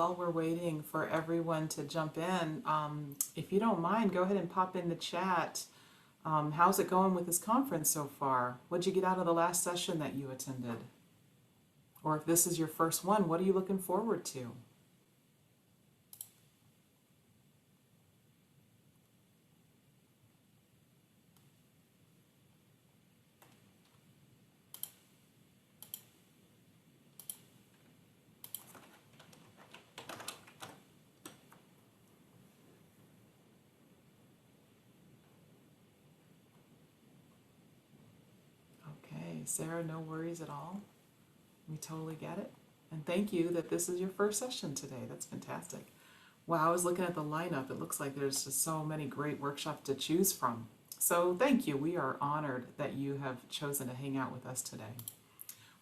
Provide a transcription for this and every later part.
while we're waiting for everyone to jump in, if you don't mind, go ahead and pop in the chat. How's it going with this conference so far? What'd you get out of the last session that you attended? Or if this is your first one, what are you looking forward to? Okay, Sarah, no worries at all. We totally get it. And thank you that this is your first session today. That's fantastic. Wow, I was looking at the lineup. It looks like there's just so many great workshops to choose from. So thank you. We are honored that you have chosen to hang out with us today.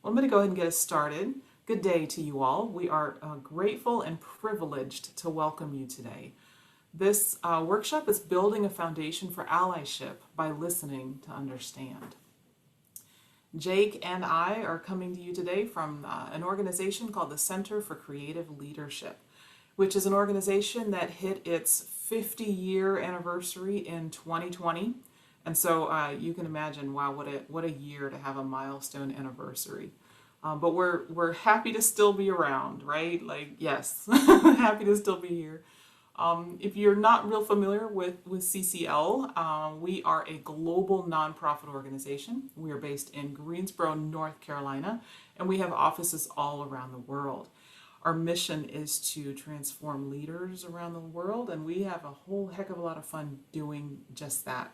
Well, I'm going to go ahead and get us started. Good day to you all. We are grateful and privileged to welcome you today. This workshop is building a foundation for allyship by listening to understand. Jake and I are coming to you today from an organization called the Center for Creative Leadership, which is an organization that hit its 50-year anniversary in 2020. And so you can imagine, wow, what a year to have a milestone anniversary. But we're happy to still be around, right? Like, yes, happy to still be here. If you're not real familiar with CCL, we are a global nonprofit organization. We are based in Greensboro, North Carolina, and we have offices all around the world. Our mission is to transform leaders around the world, and we have a whole heck of a lot of fun doing just that.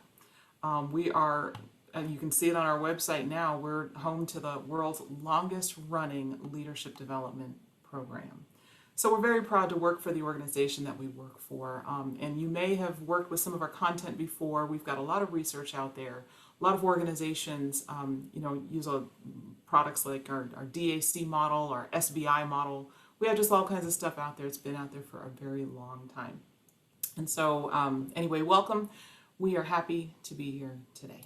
We are, you can see it on our website now, we're home to the world's longest running leadership development program. So we're very proud to work for the organization that we work for. And you may have worked with some of our content before. We've got a lot of research out there. A lot of organizations, use products like our DAC model, our SBI model. We have just all kinds of stuff out there. It's been out there for a very long time. And so anyway, welcome. We are happy to be here today.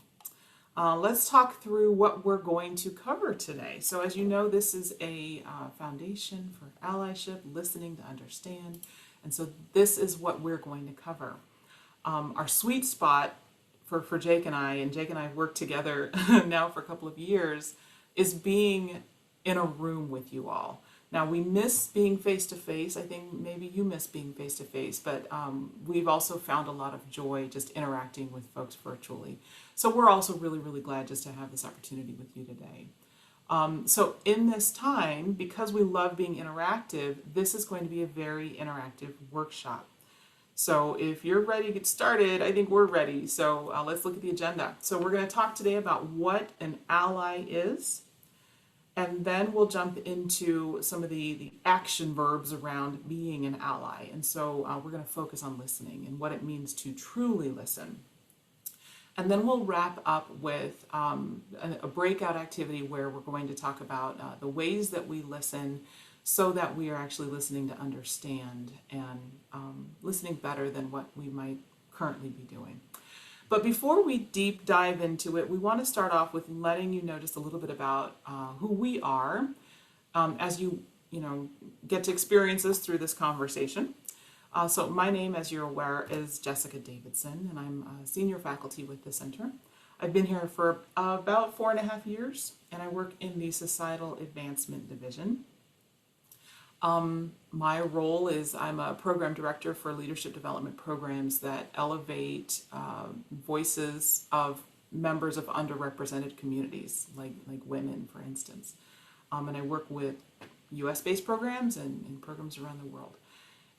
Let's talk through what we're going to cover today. So as you know, this is a foundation for allyship, listening to understand. And so this is what we're going to cover. Our sweet spot for Jake and Jake and I have worked together now for a couple of years, is being in a room with you all. Now, we miss being face-to-face. I think maybe you miss being face-to-face, but we've also found a lot of joy just interacting with folks virtually. So we're also really, really glad just to have this opportunity with you today. So in this time, because we love being interactive, this is going to be a very interactive workshop. So if you're ready to get started, I think we're ready. So let's look at the agenda. So we're going to talk today about what an ally is. And then we'll jump into some of the action verbs around being an ally. And so we're going to focus on listening and what it means to truly listen. And then we'll wrap up with a breakout activity where we're going to talk about the ways that we listen so that we are actually listening to understand and listening better than what we might currently be doing. But before we deep dive into it, we want to start off with letting you know just a little bit about who we are as you get to experience us through this conversation. So my name, as you're aware, is Jessica Davidson, and I'm a senior faculty with the center. I've been here for about 4.5 years, and I work in the Societal Advancement Division. My role is I'm a program director for leadership development programs that elevate voices of members of underrepresented communities, like women, for instance. And I work with US-based programs and programs around the world.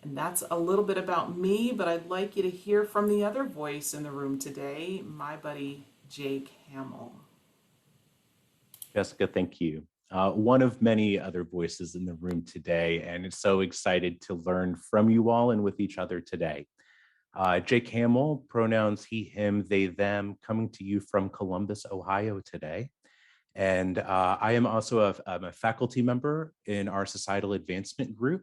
And that's a little bit about me, but I'd like you to hear from the other voice in the room today, my buddy, Jake Hamill. Jessica, thank you. One of many other voices in the room today, and it's so excited to learn from you all and with each other today. Jake Hamill, pronouns he, him, they, them, coming to you from Columbus, Ohio today. And I am also I'm a faculty member in our societal advancement group,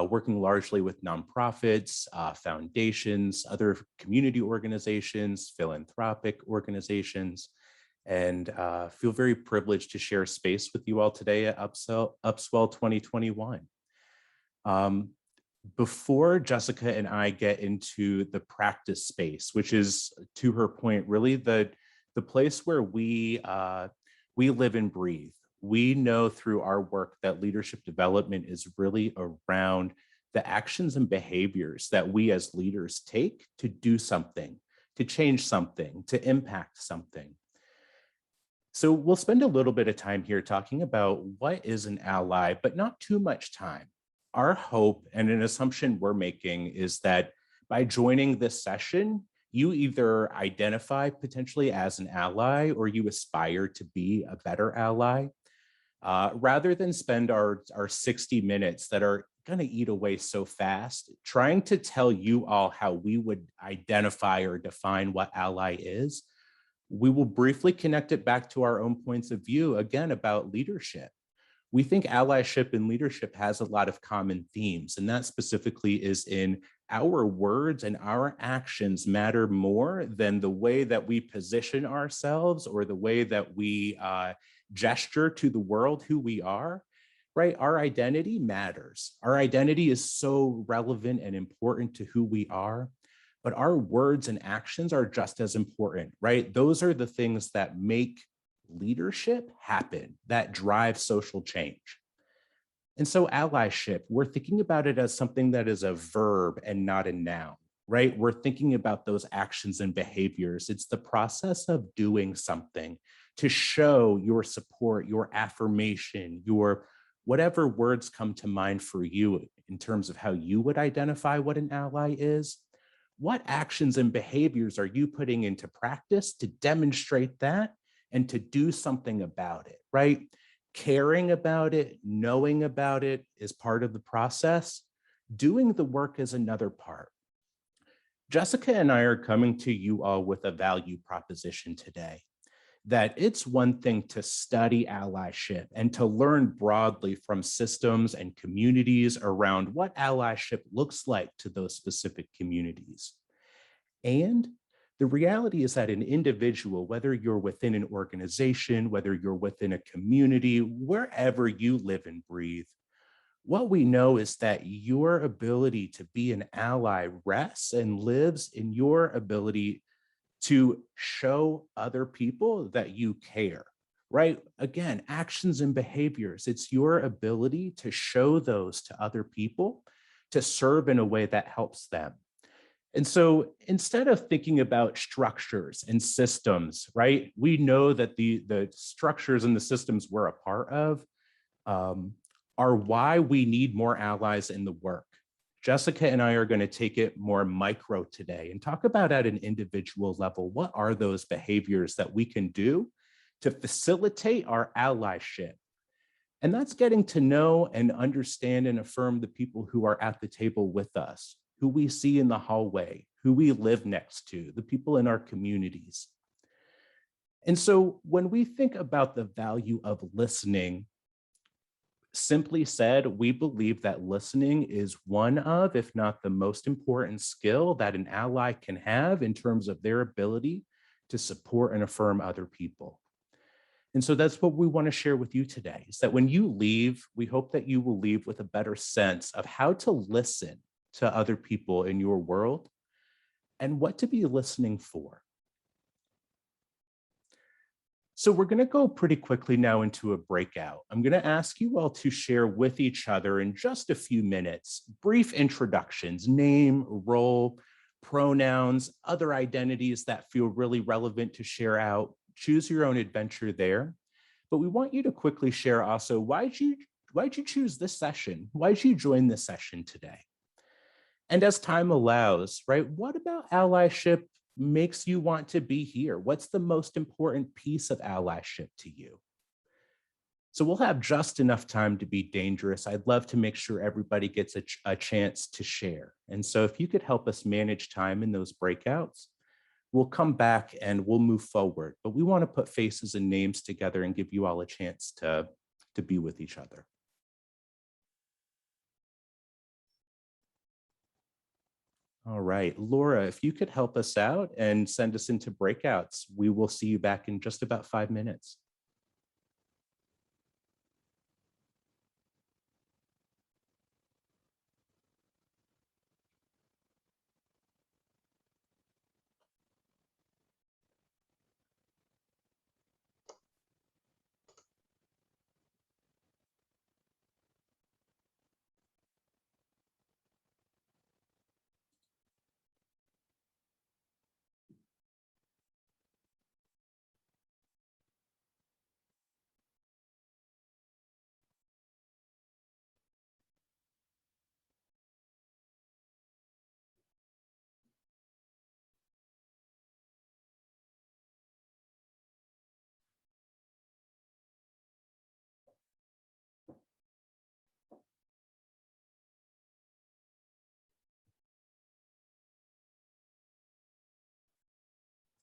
working largely with nonprofits, foundations, other community organizations, philanthropic organizations, and feel very privileged to share space with you all today at Upswell 2021. Before Jessica and I get into the practice space, which is, to her point, really the place where we live and breathe. We know through our work that leadership development is really around the actions and behaviors that we as leaders take to do something, to change something, to impact something. So we'll spend a little bit of time here talking about what is an ally, but not too much time. Our hope and an assumption we're making is that by joining this session, you either identify potentially as an ally or you aspire to be a better ally. Rather than spend our 60 minutes that are going to eat away so fast, trying to tell you all how we would identify or define what ally is, we will briefly connect it back to our own points of view, again, about leadership. We think allyship and leadership has a lot of common themes, and that specifically is in our words and our actions matter more than the way that we position ourselves or the way that we gesture to the world who we are, right? Our identity matters. Our identity is so relevant and important to who we are, but our words and actions are just as important, right? Those are the things that make leadership happen, that drive social change. And so allyship, we're thinking about it as something that is a verb and not a noun, right? We're thinking about those actions and behaviors. It's the process of doing something to show your support, your affirmation, your whatever words come to mind for you in terms of how you would identify what an ally is. What actions and behaviors are you putting into practice to demonstrate that and to do something about it, right? Caring about it, knowing about it is part of the process. Doing the work is another part. Jessica and I are coming to you all with a value proposition today, that it's one thing to study allyship and to learn broadly from systems and communities around what allyship looks like to those specific communities. And the reality is that an individual, whether you're within an organization, whether you're within a community, wherever you live and breathe, what we know is that your ability to be an ally rests and lives in your ability to show other people that you care, right? Again, actions and behaviors, it's your ability to show those to other people, to serve in a way that helps them. And so instead of thinking about structures and systems, right, we know that the structures and the systems we're a part of are why we need more allies in the work. Jessica and I are going to take it more micro today and talk about at an individual level, what are those behaviors that we can do to facilitate our allyship? And that's getting to know and understand and affirm the people who are at the table with us, who we see in the hallway, who we live next to, the people in our communities. And so when we think about the value of listening, simply said, we believe that listening is one of, if not the most important skill that an ally can have in terms of their ability to support and affirm other people. And so that's what we want to share with you today, is that when you leave, we hope that you will leave with a better sense of how to listen to other people in your world and what to be listening for. So we're going to go pretty quickly now into a breakout. I'm going to ask you all to share with each other in just a few minutes, brief introductions, name, role, pronouns, other identities that feel really relevant to share out. Choose your own adventure there. But we want you to quickly share also, why'd you choose this session? Why'd you join this session today? And as time allows, right, what about allyship makes you want to be here? What's the most important piece of allyship to you? So we'll have just enough time to be dangerous. I'd love to make sure everybody gets a chance to share. And so if you could help us manage time in those breakouts, we'll come back and we'll move forward. But we want to put faces and names together and give you all a chance to be with each other. All right, Laura, if you could help us out and send us into breakouts, we will see you back in just about 5 minutes.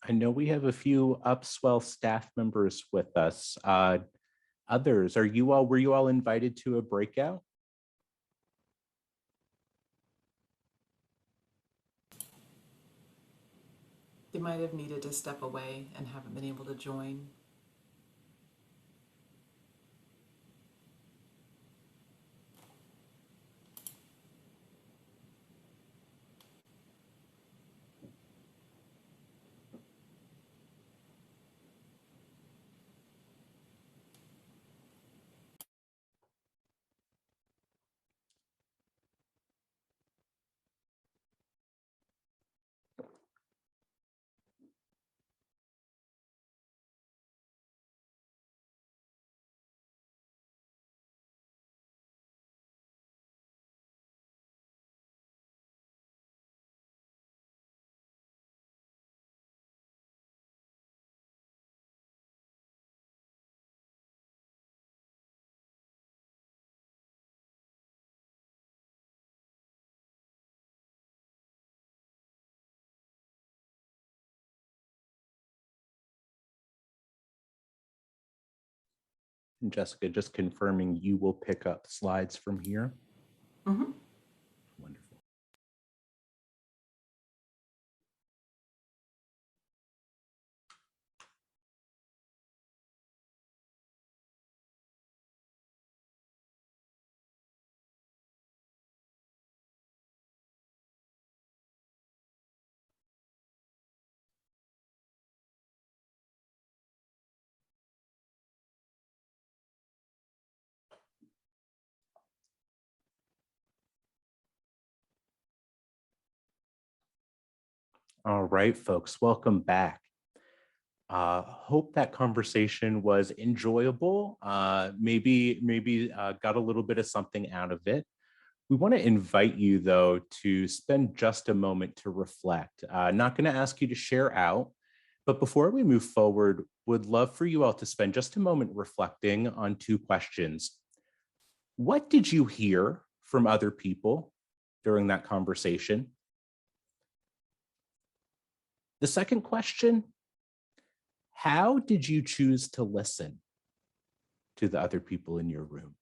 I know we have a few Upswell staff members with us. Others, were you all invited to a breakout? They might have needed to step away and haven't been able to join. And Jessica, just confirming you will pick up slides from here. Mm-hmm. Wonderful. All right, folks, welcome back. Hope that conversation was enjoyable. Maybe got a little bit of something out of it. We want to invite you, though, to spend just a moment to reflect. Not going to ask you to share out, but before we move forward, would love for you all to spend just a moment reflecting on two questions. What did you hear from other people during that conversation? The second question, how did you choose to listen to the other people in your room?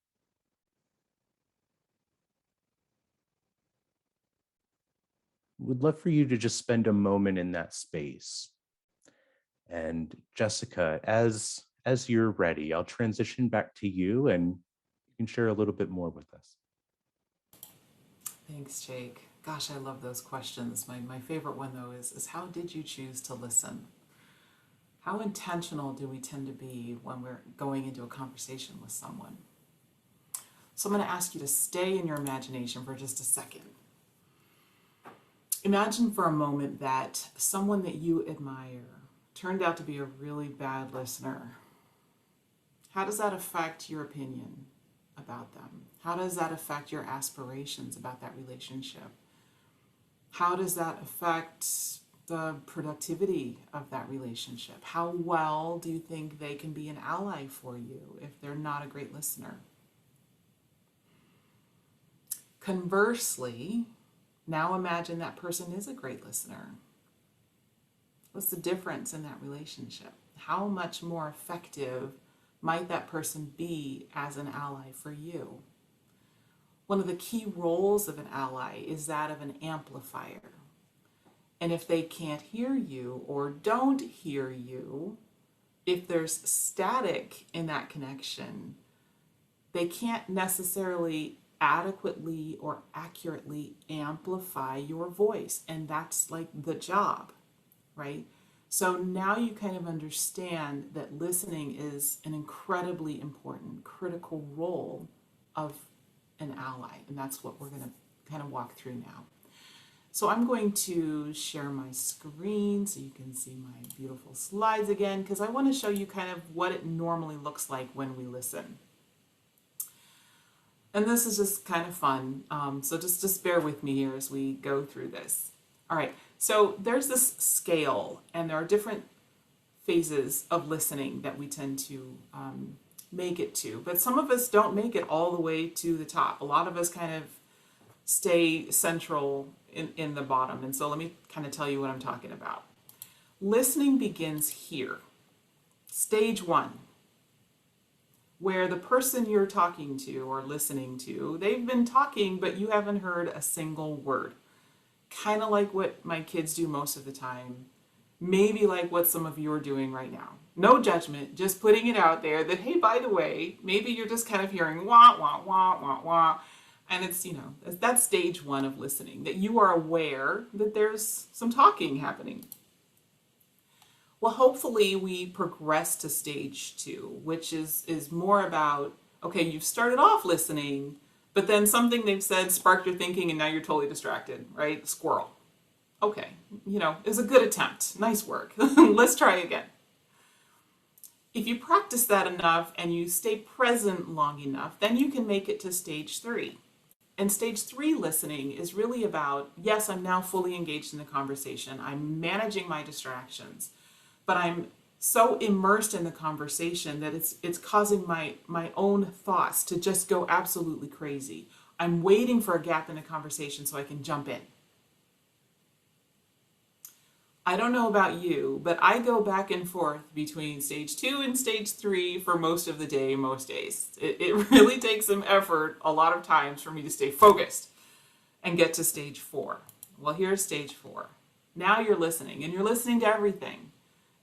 Would love for you to just spend a moment in that space. And Jessica, as you're ready, I'll transition back to you and you can share a little bit more with us. Thanks, Jake. Gosh, I love those questions. My favorite one, though, is how did you choose to listen? How intentional do we tend to be when we're going into a conversation with someone? So I'm going to ask you to stay in your imagination for just a second. Imagine for a moment that someone that you admire turned out to be a really bad listener. How does that affect your opinion about them? How does that affect your aspirations about that relationship? How does that affect the productivity of that relationship? How well do you think they can be an ally for you if they're not a great listener? Conversely, now imagine that person is a great listener. What's the difference in that relationship? How much more effective might that person be as an ally for you? One of the key roles of an ally is that of an amplifier. And if they can't hear you or don't hear you, if there's static in that connection, they can't necessarily adequately or accurately amplify your voice. And that's like the job, right? So now you kind of understand that listening is an incredibly important, critical role of an ally. And that's what we're going to kind of walk through now. So I'm going to share my screen so you can see my beautiful slides again, because I want to show you kind of what it normally looks like when we listen. And this is just kind of fun. So just bear with me here as we go through this. All right, so there's this scale, and there are different phases of listening that we tend to make it to. But some of us don't make it all the way to the top. A lot of us kind of stay central in the bottom. And so let me kind of tell you what I'm talking about. Listening begins here, stage one, where the person you're talking to or listening to, they've been talking, but you haven't heard a single word. Kind of like what my kids do most of the time. Maybe like what some of you are doing right now. No judgment, just putting it out there that, hey, by the way, maybe you're just kind of hearing wah, wah, wah, wah, wah. And it's, that's stage one of listening, that you are aware that there's some talking happening. Well, hopefully we progress to stage two, which is more about, okay, you've started off listening, but then something they've said sparked your thinking and now you're totally distracted, right? Squirrel. Okay, it's a good attempt. Nice work. Let's try again. If you practice that enough and you stay present long enough, then you can make it to stage three. And stage three listening is really about, yes, I'm now fully engaged in the conversation. I'm managing my distractions, but I'm so immersed in the conversation that it's causing my own thoughts to just go absolutely crazy. I'm waiting for a gap in the conversation so I can jump in. I don't know about you, but I go back and forth between stage two and stage three for most of the day, most days. It really takes some effort a lot of times for me to stay focused and get to stage four. Well, here's stage four. Now you're listening, and you're listening to everything,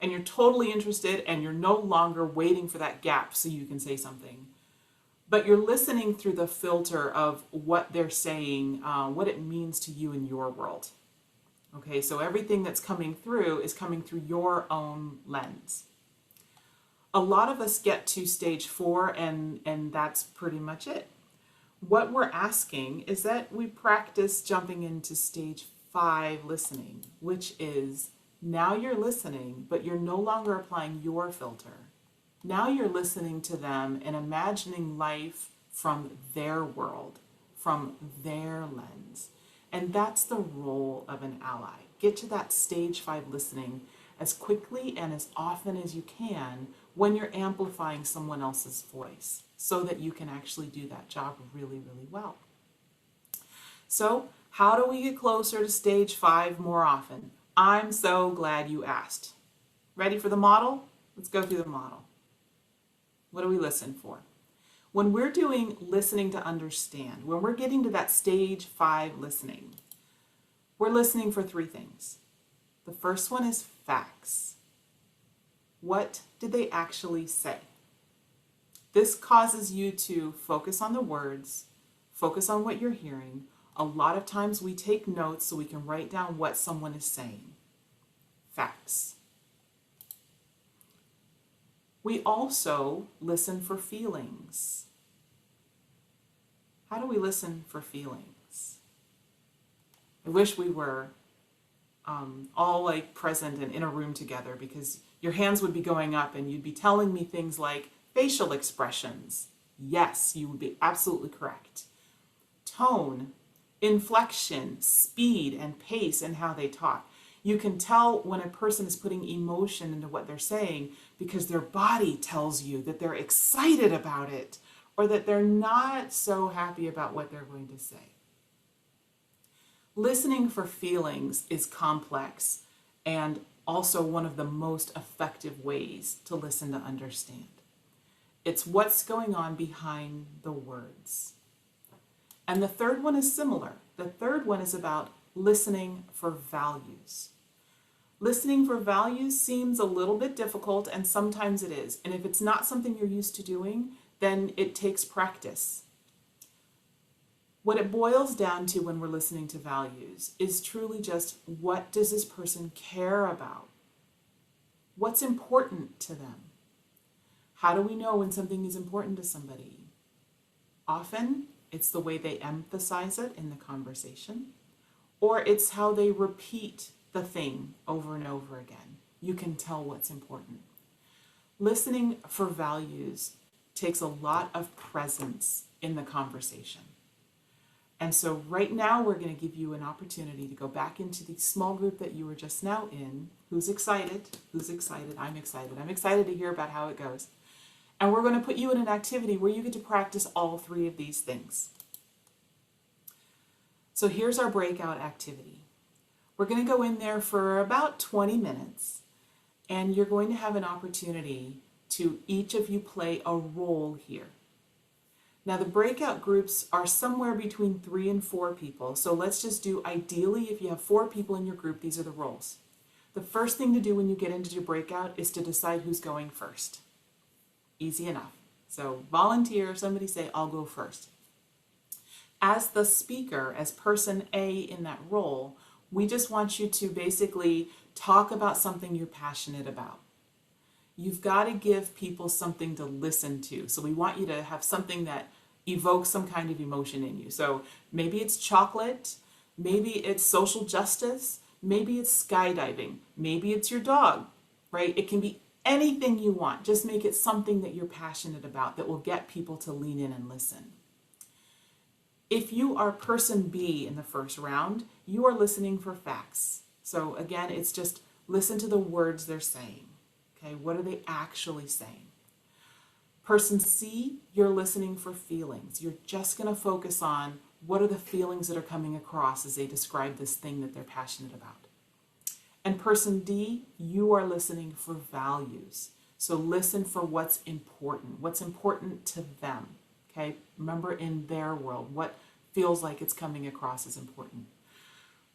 and you're totally interested, and you're no longer waiting for that gap so you can say something. But you're listening through the filter of what they're saying, what it means to you in your world. Okay, so everything that's coming through is coming through your own lens. A lot of us get to stage four and that's pretty much it. What we're asking is that we practice jumping into stage five listening, which is now you're listening, but you're no longer applying your filter. Now you're listening to them and imagining life from their world, from their lens. And that's the role of an ally. Get to that stage five listening as quickly and as often as you can when you're amplifying someone else's voice so that you can actually do that job really, really well. So, how do we get closer to stage five more often? I'm so glad you asked. Ready for the model? Let's go through the model. What do we listen for? When we're doing listening to understand, when we're getting to that stage five listening, we're listening for three things. The first one is facts. What did they actually say? This causes you to focus on the words, focus on what you're hearing. A lot of times we take notes so we can write down what someone is saying. Facts. We also listen for feelings. How do we listen for feelings? I wish we were all like present and in a room together, because your hands would be going up and you'd be telling me things like facial expressions. Yes, you would be absolutely correct. Tone, inflection, speed, and pace in how they talk. You can tell when a person is putting emotion into what they're saying because their body tells you that they're excited about it or that they're not so happy about what they're going to say. Listening for feelings is complex and also one of the most effective ways to listen to understand. It's what's going on behind the words. And the third one is similar. The third one is about listening for values. Listening for values seems a little bit difficult, and sometimes it is. And if it's not something you're used to doing, then it takes practice. What it boils down to when we're listening to values is truly just, what does this person care about? What's important to them? How do we know when something is important to somebody? Often, it's the way they emphasize it in the conversation, or it's how they repeat the thing over and over again. You can tell what's important. Listening for values takes a lot of presence in the conversation. And so right now we're going to give you an opportunity to go back into the small group that you were just now in. Who's excited? Who's excited? I'm excited. I'm excited to hear about how it goes. And we're going to put you in an activity where you get to practice all three of these things. So here's our breakout activity. We're going to go in there for about 20 minutes. And you're going to have an opportunity to each of you play a role here. Now the breakout groups are somewhere between 3 and 4 people. So let's just do, ideally, if you have 4 people in your group, these are the roles. The first thing to do when you get into your breakout is to decide who's going first. Easy enough. So volunteer, somebody say, I'll go first. As the speaker, as person A in that role, we just want you to basically talk about something you're passionate about. You've got to give people something to listen to. So we want you to have something that evokes some kind of emotion in you. So maybe it's chocolate, maybe it's social justice, maybe it's skydiving, maybe it's your dog, right? It can be anything you want. Just make it something that you're passionate about that will get people to lean in and listen. If you are person B in the first round, you are listening for facts. So again, it's just listen to the words they're saying. Okay, what are they actually saying? Person C, you're listening for feelings. You're just going to focus on what are the feelings that are coming across as they describe this thing that they're passionate about. And person D, you are listening for values. So listen for what's important to them. Okay, remember in their world, what feels like it's coming across as important.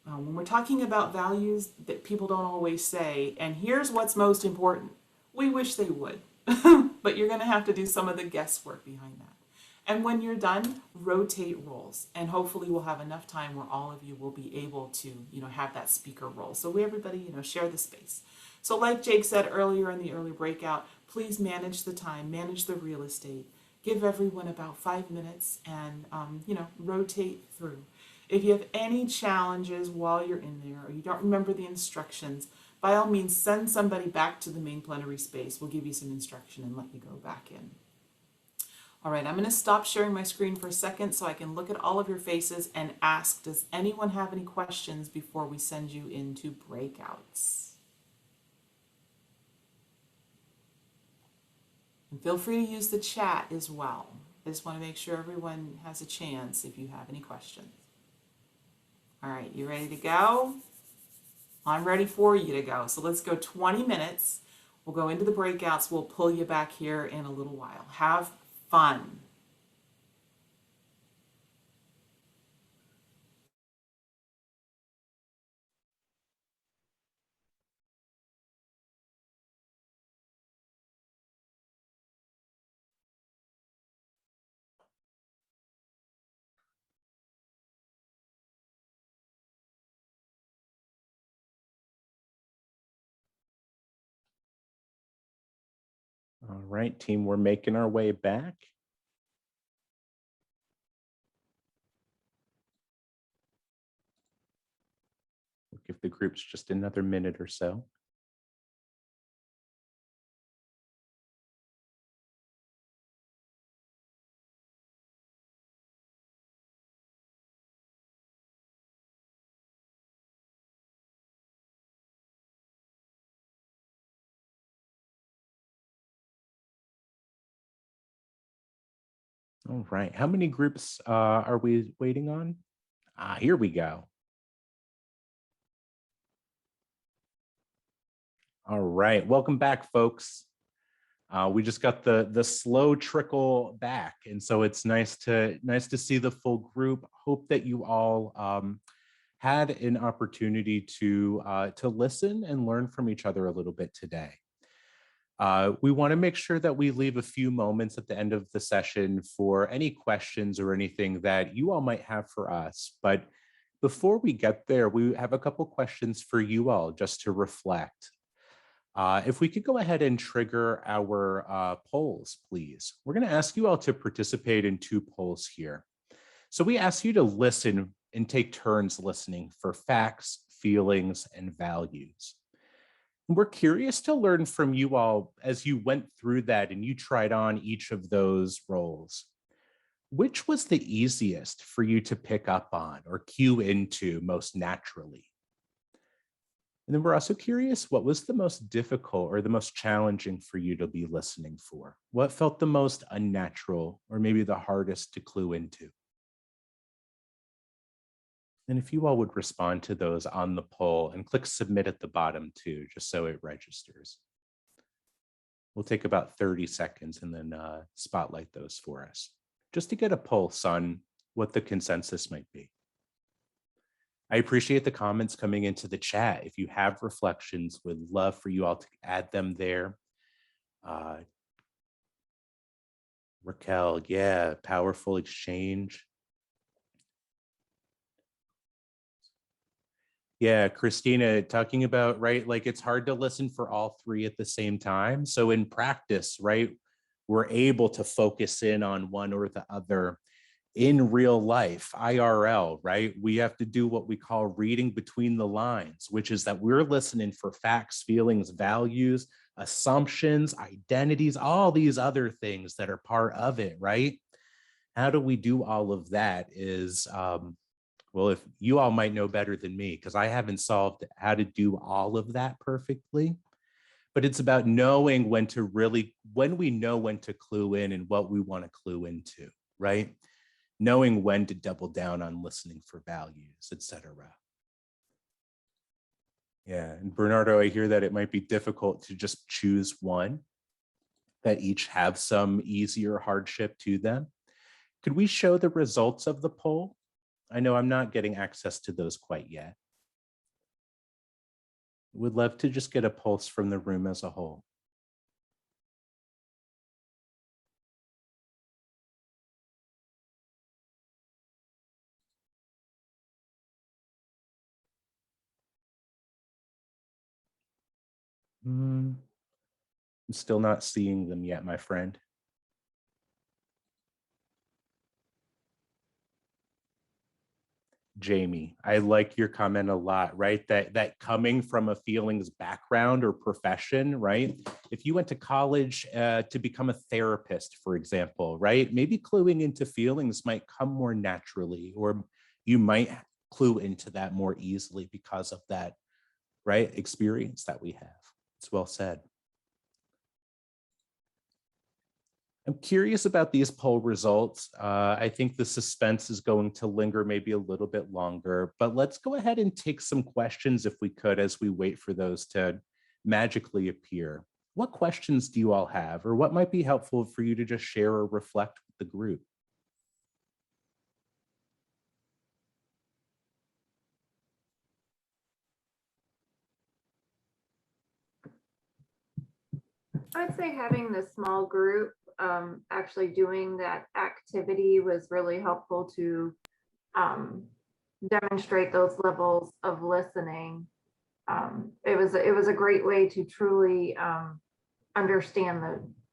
When we're talking about values that people don't always say, and here's what's most important, we wish they would, but you're going to have to do some of the guesswork behind that. And when you're done, rotate roles, and hopefully we'll have enough time where all of you will be able to, have that speaker role. So everybody, share the space. So like Jake said earlier in the early breakout, please manage the time, manage the real estate, give everyone about 5 minutes, and rotate through. If you have any challenges while you're in there, or you don't remember the instructions, by all means, send somebody back to the main plenary space. We'll give you some instruction and let you go back in. All right, I'm going to stop sharing my screen for a second so I can look at all of your faces and ask, does anyone have any questions before we send you into breakouts? And feel free to use the chat as well. I just want to make sure everyone has a chance if you have any questions. All right, you ready to go? I'm ready for you to go. So let's go 20 minutes. We'll go into the breakouts. We'll pull you back here in a little while. Have fun. All right, team, we're making our way back. We'll give the groups just another minute or so. All right, how many groups are we waiting on? Here we go. All right, welcome back, folks. We just got the slow trickle back, and so it's nice to see the full group. Hope that you all had an opportunity to listen and learn from each other a little bit today. We want to make sure that we leave a few moments at the end of the session for any questions or anything that you all might have for us. But before we get there, we have a couple questions for you all just to reflect. If we could go ahead and trigger our polls, please. We're going to ask you all to participate in 2 polls here. So we ask you to listen and take turns listening for facts, feelings, and values. We're curious to learn from you all as you went through that and you tried on each of those roles. Which was the easiest for you to pick up on or cue into most naturally? And then we're also curious, what was the most difficult or the most challenging for you to be listening for? What felt the most unnatural or maybe the hardest to clue into? And if you all would respond to those on the poll and click submit at the bottom too, just so it registers. We'll take about 30 seconds and then spotlight those for us, just to get a pulse on what the consensus might be. I appreciate the comments coming into the chat. If you have reflections, would love for you all to add them there. Raquel, yeah, powerful exchange. Yeah, Christina, talking about, right, like it's hard to listen for all three at the same time. So in practice, right, we're able to focus in on one or the other. In real life, IRL, right, we have to do what we call reading between the lines, which is that we're listening for facts, feelings, values, assumptions, identities, all these other things that are part of it, right? How do we do all of that is, well, if you all might know better than me, because I haven't solved how to do all of that perfectly, but it's about knowing when to really, when we know when to clue in and what we want to clue into, right? Knowing when to double down on listening for values, etc. Yeah, and Bernardo, I hear that it might be difficult to just choose one, that each have some easier hardship to them. Could we show the results of the poll? I know I'm not getting access to those quite yet. Would love to just get a pulse from the room as a whole. I'm still not seeing them yet, my friend. Jamie, I like your comment a lot, right? That coming from a feelings background or profession, right? If you went to college to become a therapist, for example, right? Maybe cluing into feelings might come more naturally, or you might clue into that more easily because of that, right, experience that we have. It's well said. I'm curious about these poll results. I think the suspense is going to linger maybe a little bit longer, but let's go ahead and take some questions if we could as we wait for those to magically appear. What questions do you all have, or what might be helpful for you to just share or reflect with the group? I'd say having the small group, actually doing that activity was really helpful to demonstrate those levels of listening. It was a great way to truly understand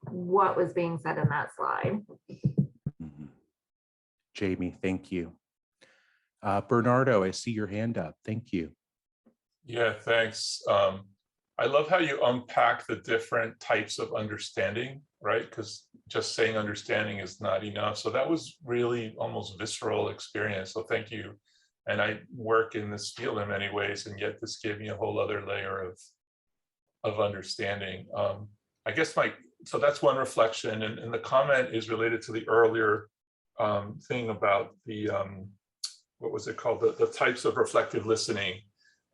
what was being said in that slide. Jamie, thank you. Bernardo, I see your hand up. Thank you. Yeah, thanks. I love how you unpack the different types of understanding, right? Because just saying understanding is not enough. So that was really almost visceral experience. So thank you. And I work in this field in many ways, and yet this gave me a whole other layer of understanding. I guess so that's one reflection. And the comment is related to the earlier thing about the, what was it called? The types of reflective listening.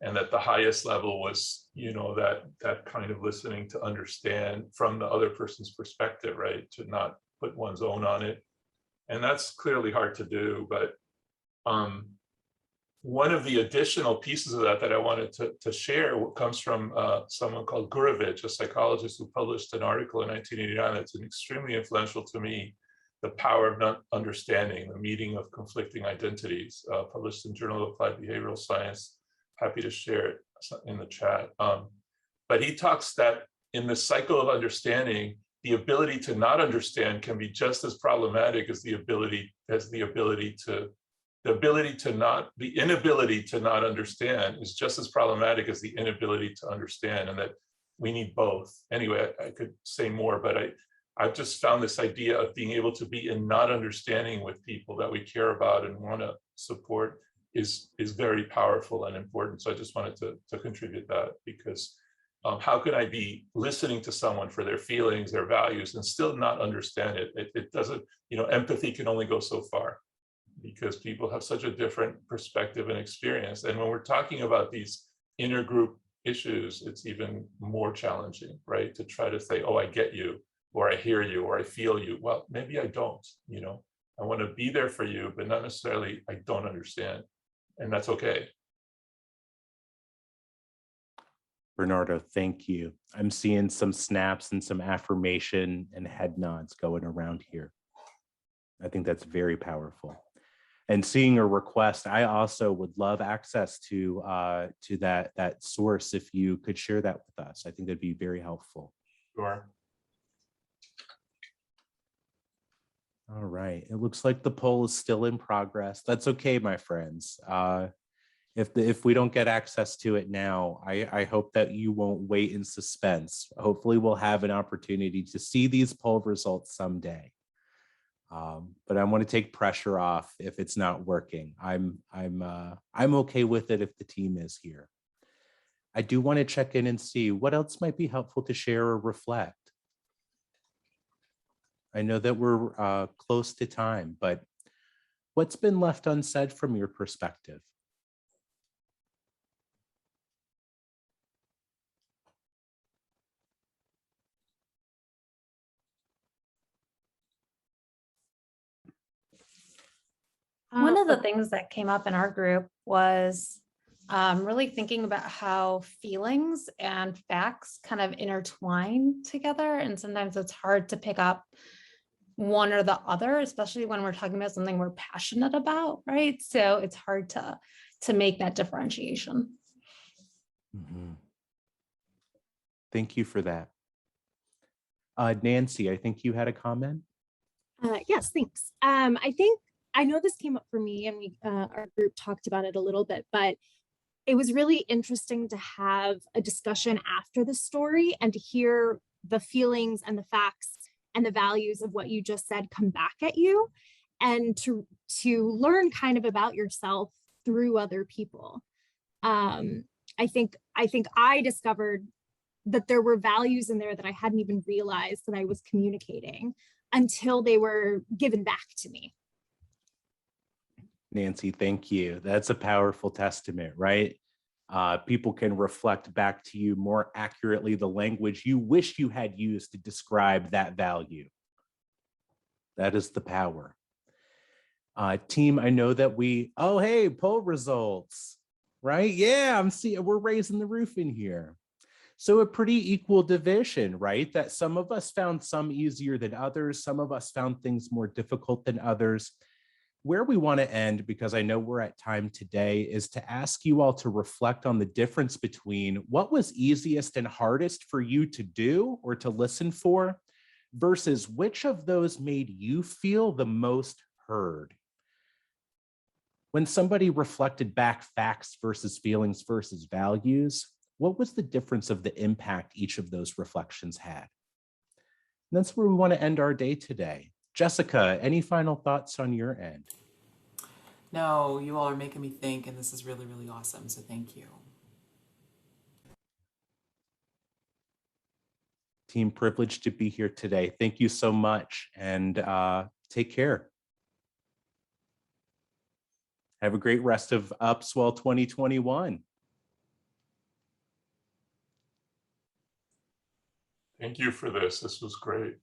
And that the highest level was, that kind of listening to understand from the other person's perspective, right? To not put one's own on it. And that's clearly hard to do. But one of the additional pieces of that I wanted to share comes from someone called Gurevich, a psychologist who published an article in 1989 that's extremely influential to me, The Power of Not Understanding, the Meeting of Conflicting Identities, published in Journal of Applied Behavioral Science. Happy to share it in the chat. But he talks that in the cycle of understanding, the ability to not understand can be just as problematic as the inability to not understand is just as problematic as the inability to understand, and that we need both. Anyway, I could say more, but I've just found this idea of being able to be in not understanding with people that we care about and want to support is very powerful and important. So I just wanted to contribute that, because how can I be listening to someone for their feelings, their values, and still not understand it? It doesn't, empathy can only go so far, because people have such a different perspective and experience. And when we're talking about these intergroup issues, it's even more challenging, right? To try to say, oh, I get you, or I hear you, or I feel you. Well, maybe I don't, you know, I want to be there for you, but not necessarily I don't understand. And that's okay. Bernardo, thank you. I'm seeing some snaps and some affirmation and head nods going around here. I think that's very powerful. And seeing a request, I also would love access to that source. If you could share that with us, I think that'd be very helpful. Sure. All right, it looks like the poll is still in progress. That's okay, my friends. If we don't get access to it now, I hope that you won't wait in suspense. Hopefully we'll have an opportunity to see these poll results someday. But I want to take pressure off if it's not working. I'm okay with it if the team is here. I do want to check in and see what else might be helpful to share or reflect. I know that we're close to time, but what's been left unsaid from your perspective? One of the things that came up in our group was really thinking about how feelings and facts kind of intertwine together. And sometimes it's hard to pick up one or the other, especially when we're talking about something we're passionate about, right? So it's hard to make that differentiation. Mm-hmm. Thank you for that. Nancy, I think you had a comment. Yes, thanks. I know this came up for me, and our group talked about it a little bit, but it was really interesting to have a discussion after the story and to hear the feelings and the facts and the values of what you just said come back at you, and to learn kind of about yourself through other people. I think I discovered that there were values in there that I hadn't even realized that I was communicating until they were given back to me. Nancy, thank you. That's a powerful testament, right? People can reflect back to you more accurately the language you wish you had used to describe that value. That is the power. Team, I know that oh, hey, poll results, right? Yeah, I'm seeing we're raising the roof in here. So a pretty equal division, right? That some of us found some easier than others. Some of us found things more difficult than others. Where we want to end, because I know we're at time today, is to ask you all to reflect on the difference between what was easiest and hardest for you to do or to listen for versus which of those made you feel the most heard. When somebody reflected back facts versus feelings versus values, what was the difference of the impact each of those reflections had? And that's where we want to end our day today. Jessica, any final thoughts on your end? No, you all are making me think, and this is really, really awesome. So thank you. Team, privileged to be here today. Thank you so much, and take care. Have a great rest of Upswell 2021. Thank you for this. This was great.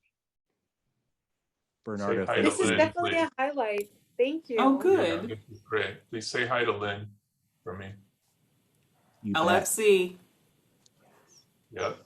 Bernardo, Say hi to This is Lynn, definitely please. a highlight. Thank you. Oh, Yeah, good. this is great. Please say hi to Lynn for me. you bet. LFC. Yep.